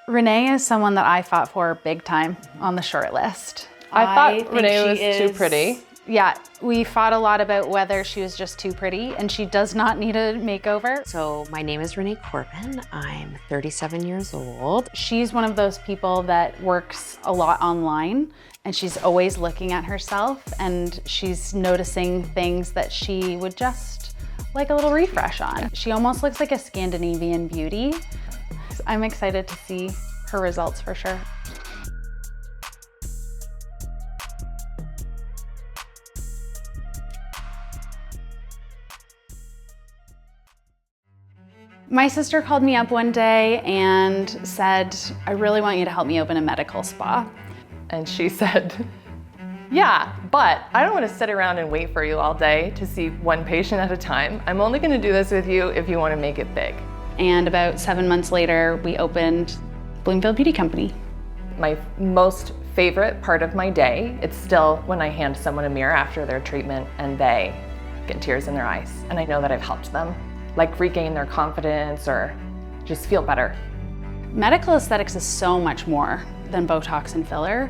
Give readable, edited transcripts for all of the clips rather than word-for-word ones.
Renee is someone that I fought for big time on the short list. I thought Renee was too pretty. Yeah, we fought a lot about whether she was just too pretty, and she does not need a makeover. So my name is Renee Corbin. I'm 37 years old. She's one of those people that works a lot online, and she's always looking at herself, and she's noticing things that she would just like a little refresh on. She almost looks like a Scandinavian beauty. I'm excited to see her results for sure. My sister called me up one day and said, I really want you to help me open a medical spa. And she said, yeah, but I don't want to sit around and wait for you all day to see one patient at a time. I'm only going to do this with you if you want to make it big. And about 7 months later, we opened Bloomfield Beauty Company. My most favorite part of my day, it's still when I hand someone a mirror after their treatment and they get tears in their eyes. And I know that I've helped them, like regain their confidence or just feel better. Medical aesthetics is so much more than Botox and filler.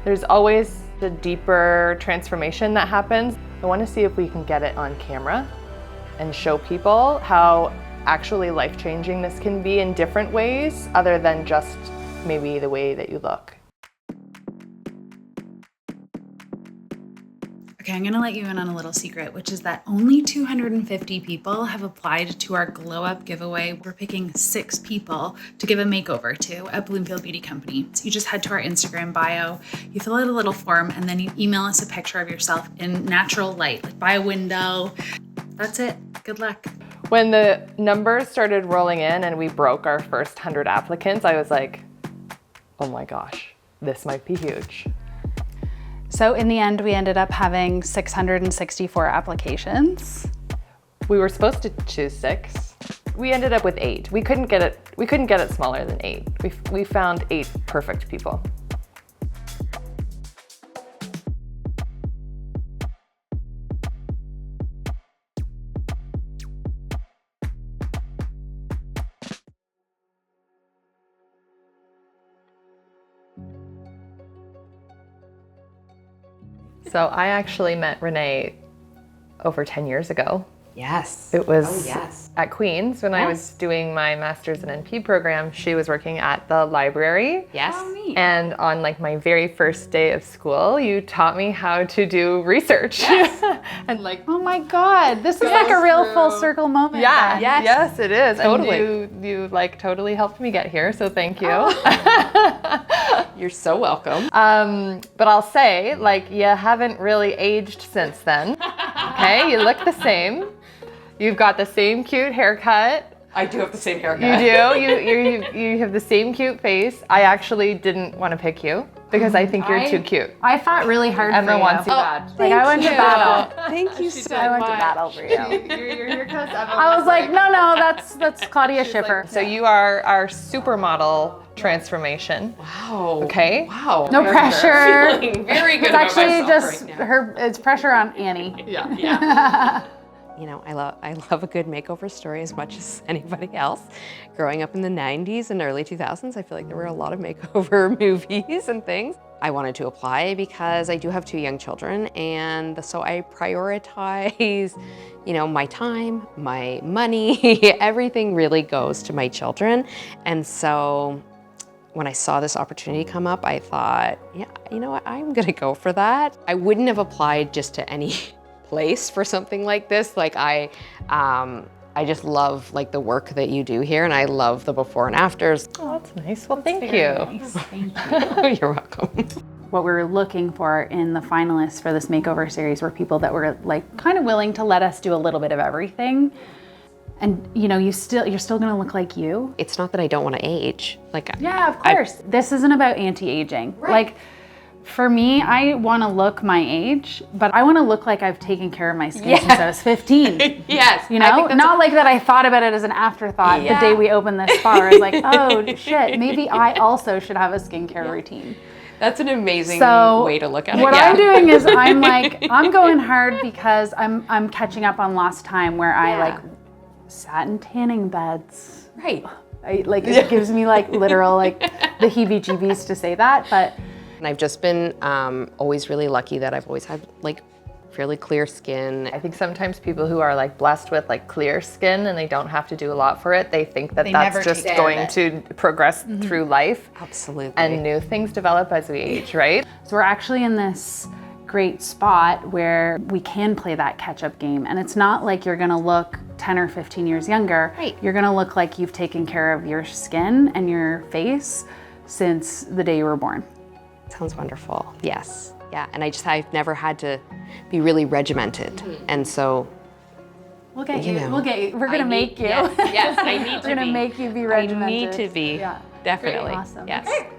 There's always the deeper transformation that happens. I want to see if we can get it on camera and show people how actually life-changing this can be in different ways other than just maybe the way that you look. Okay, I'm gonna let you in on a little secret, which is that only 250 people have applied to our Glow Up giveaway. We're picking 6 people to give a makeover to at Bloomfield Beauty Company. So you just head to our Instagram bio, you fill out a little form, and then you email us a picture of yourself in natural light, like by a window. That's it, good luck. When the numbers started rolling in and we broke our first 100 applicants, I was like, oh my gosh, this might be huge. So in the end, we ended up having 664 applications. We were supposed to choose 6. We ended up with 8. We couldn't get it smaller than 8. We found 8 perfect people. So I actually met Renee over 10 years ago. Yes. It was at Queen's when I was doing my master's in NP program. She was working at the library. Yes. Oh, neat. And on like my very first day of school, you taught me how to do research. Yes. And like, Oh my God, this is like a real full circle moment. yeah, then. yes, it is. Totally. And you like totally helped me get here, so thank you. You're so welcome. But I'll say, like, you haven't really aged since then. Okay, you look the same. You've got the same cute haircut. I do have the same haircut. You do. You have the same cute face. I actually didn't want to pick you because I think you're too cute. I fought really hard Emma for you. wants you bad. Like I went to battle. Thank you so I much. went to battle for you. Your haircut's Emma. I was like, no, that's Claudia Schiffer. So you are our supermodel transformation. Wow. Okay. Wow. No pressure. Feeling very good It's about actually myself just right now. it's pressure on Annie. Yeah. You know, I love a good makeover story as much as anybody else. Growing up in the 90s and early 2000s, I feel like there were a lot of makeover movies and things. I wanted to apply because I do have 2 young children, and so I prioritize, you know, my time, my money, everything really goes to my children. And so when I saw this opportunity come up, I thought, yeah, you know what, I'm gonna go for that. I wouldn't have applied just to any place for something like this. Like I just love like the work that you do here, and I love the before and afters. Oh, that's nice. Well, thank you. Nice. Thank you. You're welcome. What we were looking for in the finalists for this makeover series were people that were like kind of willing to let us do a little bit of everything. And you know, you're still gonna look like you. It's not that I don't want to age. Like Yeah, of course. This isn't about anti-aging. Right. Like for me, I want to look my age, but I want to look like I've taken care of my skin since I was 15. Yes. You know, not like that I thought about it as an afterthought the day we opened this spa. I was like, oh shit, maybe I also should have a skincare routine. That's an amazing So way to look at it. what I'm doing is I'm going hard because I'm catching up on lost time where I like sat in tanning beds. Right. It gives me like literal like the heebie-jeebies to say that, but. And I've just been always really lucky that I've always had like fairly clear skin. I think sometimes people who are like blessed with like clear skin and they don't have to do a lot for it, they think that They that's never just take care going of to progress through life. Absolutely. And new things develop as we age, right? So we're actually in this great spot where we can play that catch-up game. And it's not like you're gonna look 10 or 15 years younger. Right. You're gonna look like you've taken care of your skin and your face since the day you were born. Sounds wonderful. Yes. Yeah. And I've never had to be really regimented. And so We'll get You you. know, We're gonna make you. Yes, I need to We're gonna be. make you be I regimented. need to be. Yeah. Definitely. Great. Awesome. Yes. Okay.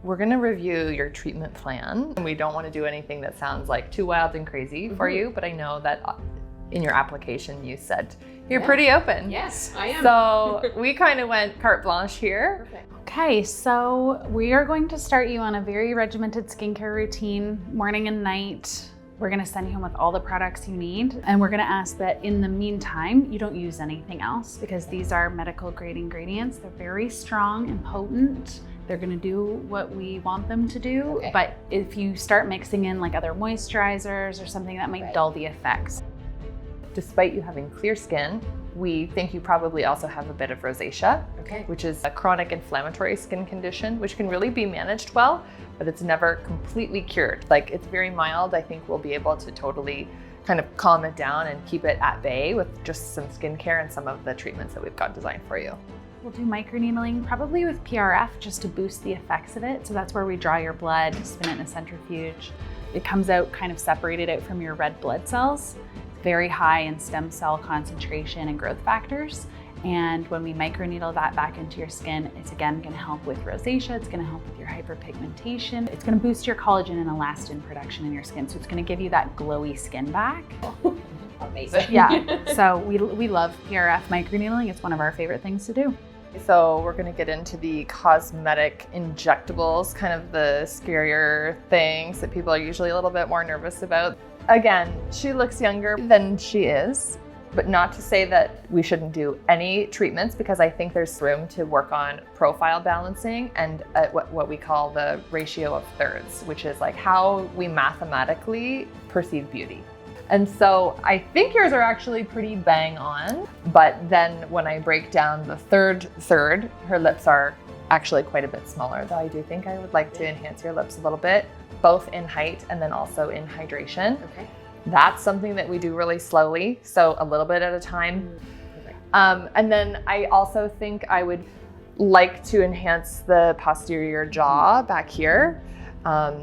We're gonna review your treatment plan. We don't wanna do anything that sounds like too wild and crazy for you, but I know that in your application you said you're pretty open. Yes, I am. So we kind of went carte blanche here. Okay, so we are going to start you on a very regimented skincare routine, morning and night. We're gonna send you home with all the products you need. And we're gonna ask that in the meantime, you don't use anything else because these are medical grade ingredients. They're very strong and potent. They're gonna do what we want them to do. Okay. But if you start mixing in like other moisturizers or something, that might dull the effects. Despite you having clear skin, we think you probably also have a bit of rosacea, which is a chronic inflammatory skin condition, which can really be managed well, but it's never completely cured. Like it's very mild. I think we'll be able to totally kind of calm it down and keep it at bay with just some skincare and some of the treatments that we've got designed for you. We'll do microneedling, probably with PRF, just to boost the effects of it. So that's where we draw your blood, spin it in a centrifuge. It comes out kind of separated out from your red blood cells. It's very high in stem cell concentration and growth factors. And when we microneedle that back into your skin, it's again gonna help with rosacea, it's gonna help with your hyperpigmentation, it's gonna boost your collagen and elastin production in your skin. So it's gonna give you that glowy skin back. Amazing. Yeah, so we love PRF microneedling. It's one of our favorite things to do. So we're gonna get into the cosmetic injectables, kind of the scarier things that people are usually a little bit more nervous about. Again, she looks younger than she is, but not to say that we shouldn't do any treatments because I think there's room to work on profile balancing and what we call the ratio of thirds, which is like how we mathematically perceive beauty. And so I think yours are actually pretty bang on, but then when I break down the third, her lips are actually quite a bit smaller, though I do think I would like to enhance your lips a little bit, both in height and then also in hydration. Okay. That's something that we do really slowly, so a little bit at a time. And then I also think I would like to enhance the posterior jaw back here,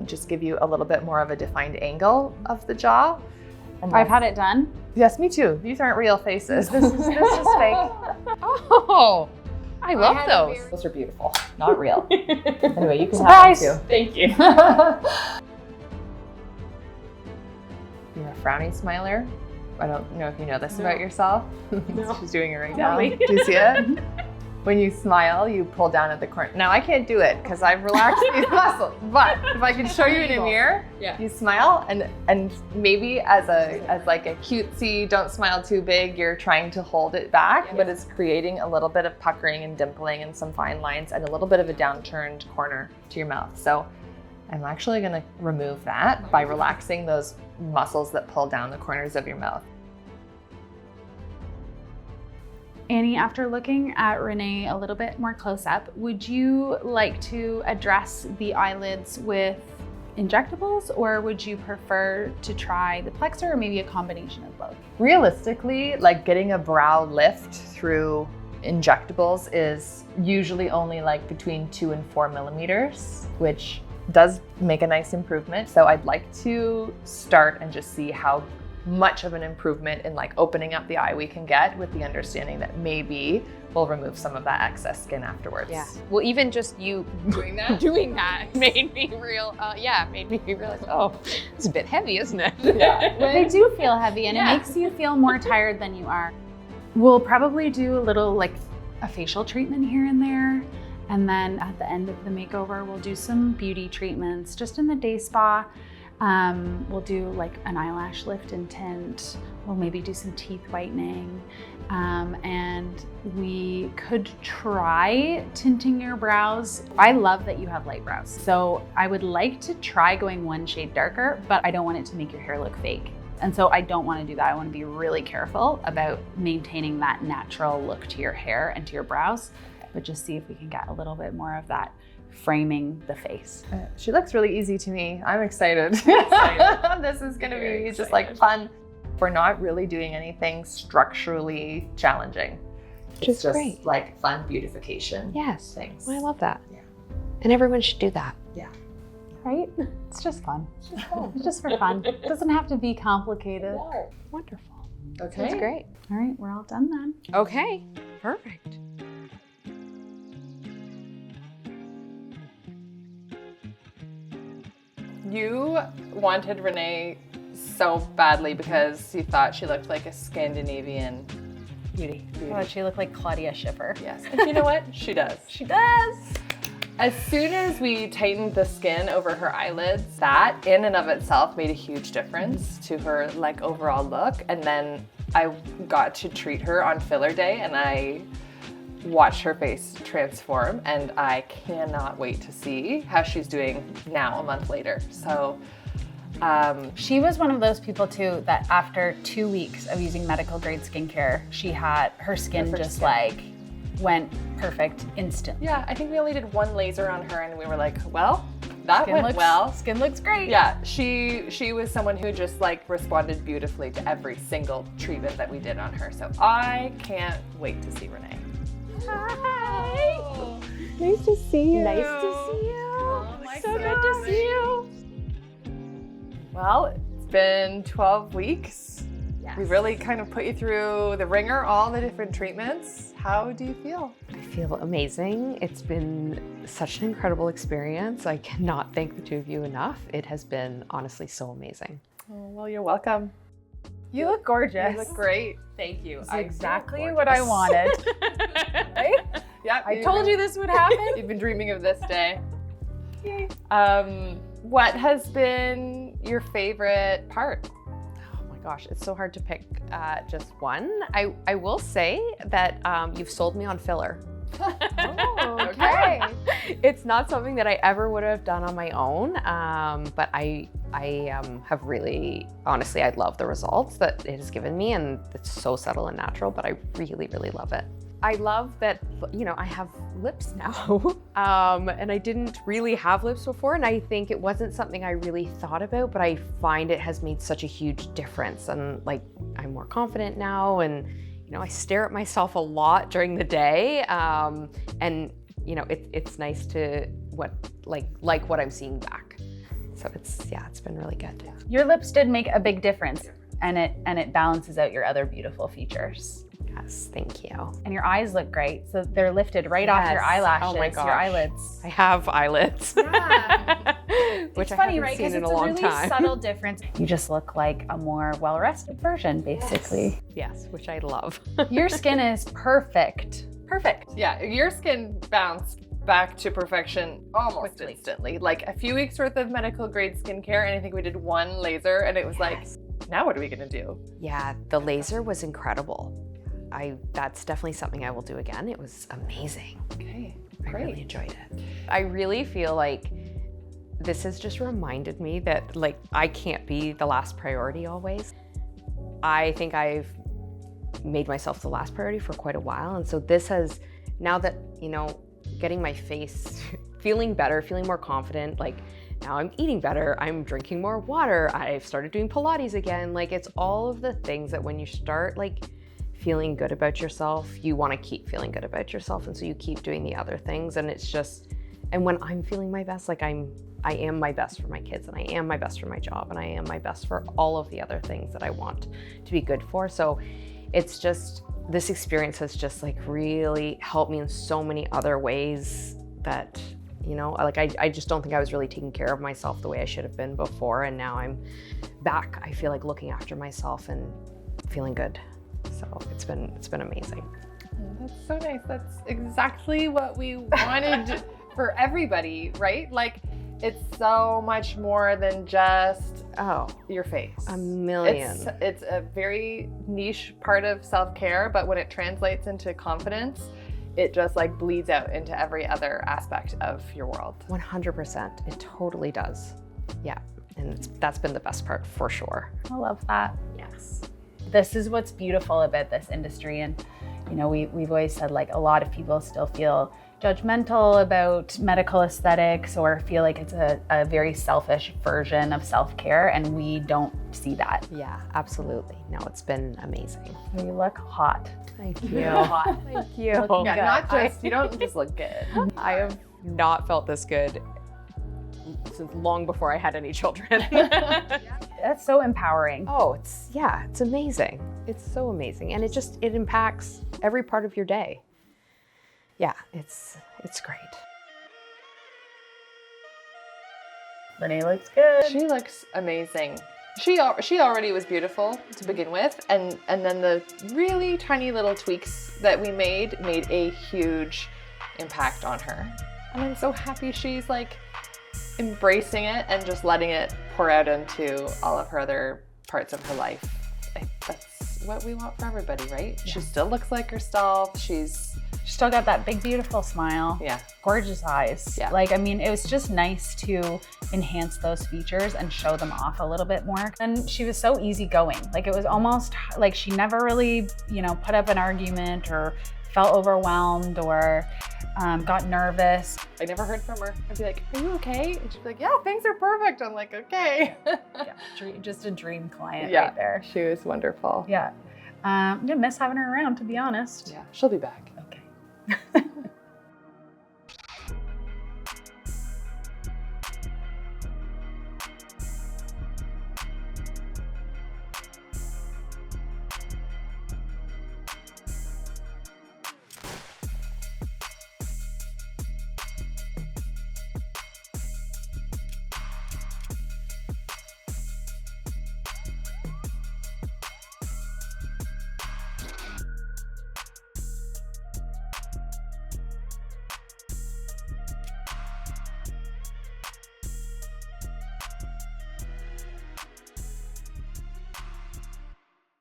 just give you a little bit more of a defined angle of the jaw. I've had it done. Yes, me too. These aren't real faces. This is fake. Oh, I love those. Those are beautiful, not real. Anyway, you can Surprise! have them too. Thank you. You're a frowny smiler. I don't know if you know this about yourself. No. She's doing it right Tell now. me. Do you see it? When you smile, you pull down at the corner. Now I can't do it because I've relaxed these muscles. But if I can show you in a mirror, Yeah. you smile and maybe as like a cutesy, don't smile too big, you're trying to hold it back, but it's creating a little bit of puckering and dimpling and some fine lines and a little bit of a downturned corner to your mouth. So I'm actually gonna remove that by relaxing those muscles that pull down the corners of your mouth. Annie, after looking at Renee a little bit more close up, would you like to address the eyelids with injectables, or would you prefer to try the plexer, or maybe a combination of both? Realistically, like getting a brow lift through injectables is usually only like between 2 and 4 millimeters, which does make a nice improvement. So I'd like to start and just see how much of an improvement in like opening up the eye we can get, with the understanding that maybe we'll remove some of that excess skin afterwards. Yeah. Well, even just you doing that made me realize, oh, it's a bit heavy, isn't it? Yeah. They do feel heavy, and Yeah. it makes you feel more tired than you are. We'll probably do a little like a facial treatment here and there. And then at the end of the makeover, we'll do some beauty treatments just in the day spa. We'll do like an eyelash lift and tint. We'll maybe do some teeth whitening. And we could try tinting your brows. I love that you have light brows. So I would like to try going one shade darker, but I don't want it to make your hair look fake. And so I don't want to do that. I want to be really careful about maintaining that natural look to your hair and to your brows, but just see if we can get a little bit more of that framing the face. She looks really easy to me. I'm excited. This is gonna be just like fun. We're not really doing anything structurally challenging. Which is just great. Like fun beautification Yes, things. I love that. Yeah. And everyone should do that. Yeah. Right? It's just fun. It's just for fun. It doesn't have to be complicated. No. Wonderful. Okay. That's great. All right, we're all done then. Okay, perfect. You wanted Renee so badly because you thought she looked like a Scandinavian Beauty. Oh, she looked like Claudia Schiffer. Yes. And you know what? She does. She does. As soon as we tightened the skin over her eyelids, that in and of itself made a huge difference to her like overall look. And then I got to treat her on filler day and I watched her face transform, and I cannot wait to see how she's doing now a month later. So She was one of those people too that after 2 weeks of using medical grade skincare, she had her skin Perfect just skin. like went perfect instantly. yeah, I think we only did one laser on her and we were like, well, that Skin went looks, well. Skin looks great. Yeah, she was someone who just like responded beautifully to every single treatment that we did on her. So I can't wait to see Renee. Hi. Nice to see you. Nice to see you. Oh my So good gosh. to see you. Well, it's been 12 weeks. Yes. We really kind of put you through the ringer, all the different treatments. How do you feel? I feel amazing. It's been such an incredible experience. I cannot thank the two of you enough. It has been honestly so amazing. Oh, well, you're welcome. You look gorgeous. You look great. Thank you. It's exactly what I wanted. Right? Yeah, I told you this would happen. You've been dreaming of this day. Yay. What has been your favorite part? Oh my gosh, it's so hard to pick just one. I will say that you've sold me on filler. Oh, okay. It's not something that I ever would have done on my own, but I have really, honestly, I love the results that it has given me, and it's so subtle and natural, but I really, really love it. I love that, you know, I have lips now, and I didn't really have lips before, and I think it wasn't something I really thought about, but I find it has made such a huge difference, and like, I'm more confident now, and you know, I stare at myself a lot during the day, and you know, it's nice to like what I'm seeing back. So it's been really good. Your lips did make a big difference, and it balances out your other beautiful features. Yes, thank you. And your eyes look great, so they're lifted right off your Yes. eyelashes, Oh my gosh. your eyelids. I have eyelids. Yeah. Which It's I funny, haven't right? seen Because in it's a a long really time. subtle difference. You just look like a more well-rested version, basically. Yes, which I love. Your skin is perfect. Perfect. Yeah, your skin bounced back to perfection almost Quickly. instantly. Like a few weeks worth of medical grade skincare, and I think we did one laser, and it was like, now what are we gonna do? Yeah, the laser was incredible. That's definitely something I will do again. It was amazing. Okay, I great. really enjoyed it. I really feel like this has just reminded me that like I can't be the last priority always. I think I've made myself the last priority for quite a while, and so this has, now that, you know, getting my face feeling better, feeling more confident, like now I'm eating better, I'm drinking more water, I've started doing Pilates again. Like it's all of the things that when you start like feeling good about yourself, you want to keep feeling good about yourself, and so you keep doing the other things, and it's just, and when I'm feeling my best, like I am my best for my kids, and I am my best for my job, and I am my best for all of the other things that I want to be good for. So it's just, this experience has just like really helped me in so many other ways that, you know, like I just don't think I was really taking care of myself the way I should have been before, and now I'm back. I feel like looking after myself and feeling good. So it's been amazing. That's so nice. That's exactly what we wanted for everybody, right? Like, It's so much more than just your face. A million. It's a very niche part of self-care, but when it translates into confidence, it just like bleeds out into every other aspect of your world. 100%. It totally does. Yeah. And that's been the best part for sure. I love that. Yes. This is what's beautiful about this industry. And, you know, we've always said like a lot of people still feel judgmental about medical aesthetics or feel like it's a very selfish version of self-care, and we don't see that. Yeah, absolutely. No, it's been amazing. You look hot. Thank You look hot. Thank you. Looking good. Not just, you don't just look good. I have not felt this good since long before I had any children. That's so empowering. Oh, it's amazing. It's so amazing. And it impacts every part of your day. Yeah, it's great. Renee looks good. She looks amazing. She already was beautiful to begin with, and then the really tiny little tweaks that we made a huge impact on her. And I'm so happy she's like embracing it and just letting it pour out into all of her other parts of her life. That's what we want for everybody, right? Yeah. She still looks like herself. She's still got that big, beautiful smile. Yeah. Gorgeous eyes. Yeah. Like, I mean, it was just nice to enhance those features and show them off a little bit more. And she was so easygoing. Like, it was almost like she never really, you know, put up an argument or felt overwhelmed or got nervous. I never heard from her. I'd be like, are you okay? And she'd be like, yeah, things are perfect. I'm like, okay. Yeah, just a dream client yeah, right there. She was wonderful. Yeah. I'm gonna miss having her around, to be honest. Yeah, she'll be back. Okay.